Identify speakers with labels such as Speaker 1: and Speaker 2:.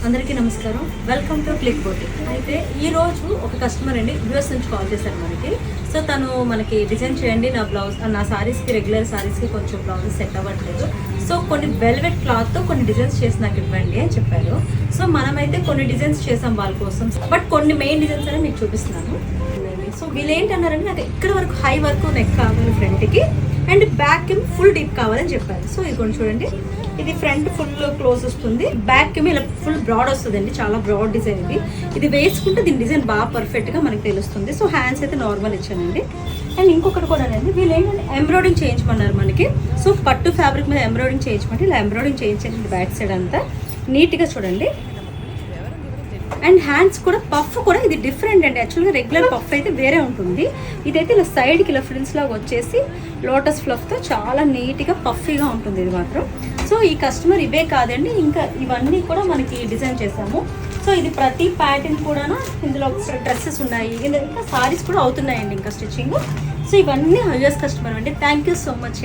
Speaker 1: అందరికీ నమస్కారం. Welcome to click boutique. అయితే ఈ రోజు ఒక కస్టమర్ అండి యూఎస్ నుంచి కాల్ చేశారు మనకి. సో తను మనకి డిజైన్ చేయండి, నా సారీస్కి రెగ్యులర్ సారీస్కి కొంచెం బ్లౌజెస్ సెట్ అవ్వట్లేదు, సో కొన్ని వెల్వెట్ క్లాత్తో కొన్ని డిజైన్స్ చేసి నాకు ఇవ్వండి అని చెప్పారు. సో మనమైతే కొన్ని డిజైన్స్ చేసాం వాళ్ళ కోసం, బట్ కొన్ని మెయిన్ డిజైన్స్ అనేవి మీకు చూపిస్తున్నాను. సో వీళ్ళు ఏంటన్నారంటే నాకు ఇక్కడ వరకు హై వరకు నెక్ కావాలి ఫ్రంట్కి, అండ్ బ్యాక్ ఏమో ఫుల్ డీప్ కావాలని చెప్పారు. సో ఇది కొంచెం చూడండి, ఇది ఫ్రంట్ ఫుల్ క్లోజ్ వస్తుంది, బ్యాక్ ఏమో ఇలా ఫుల్ బ్రాడ్ వస్తుందండి, చాలా బ్రాడ్ డిజైన్. ఇది వేసుకుంటే దీని డిజైన్ బాగా పర్ఫెక్ట్గా మనకి తెలుస్తుంది. సో హ్యాండ్స్ అయితే నార్మల్ ఇచ్చానండి. అండ్ ఇంకొకటి కూడా అండి, వీళ్ళు ఏంటంటే ఎంబ్రాయిడింగ్ చేయించమన్నారు మనకి. సో పట్టు ఫ్యాబ్రిక్ మీద ఎంబ్రాయిడింగ్ చేయించమంటే ఇలా ఎంబ్రాయిడింగ్ చేయించండి బ్యాక్ సైడ్ అంతా నీట్గా చూడండి. అండ్ హ్యాండ్స్ కూడా పఫ్ కూడా ఇది డిఫరెంట్ అండి. యాక్చువల్గా రెగ్యులర్ పఫ్ అయితే వేరే ఉంటుంది, ఇదైతే ఇలా సైడ్కి ఇలా ఫ్రిల్స్ లాగా వచ్చేసి లోటస్ ఫ్లఫ్తో చాలా నీట్గా పఫీగా ఉంటుంది ఇది మాత్రం. సో ఈ కస్టమర్ ఇవే కాదండి, ఇంకా ఇవన్నీ కూడా మనకి డిజైన్ చేసాము. సో ఇది ప్రతి ప్యాటర్న్ కూడా ఇందులో డ్రెస్సెస్ ఉన్నాయి, ఇంకా సారీస్ కూడా అవుతున్నాయండి ఇంకా స్టిచ్చింగ్. సో ఇవన్నీ యూఎస్ కస్టమర్ అండి. Thank you so much.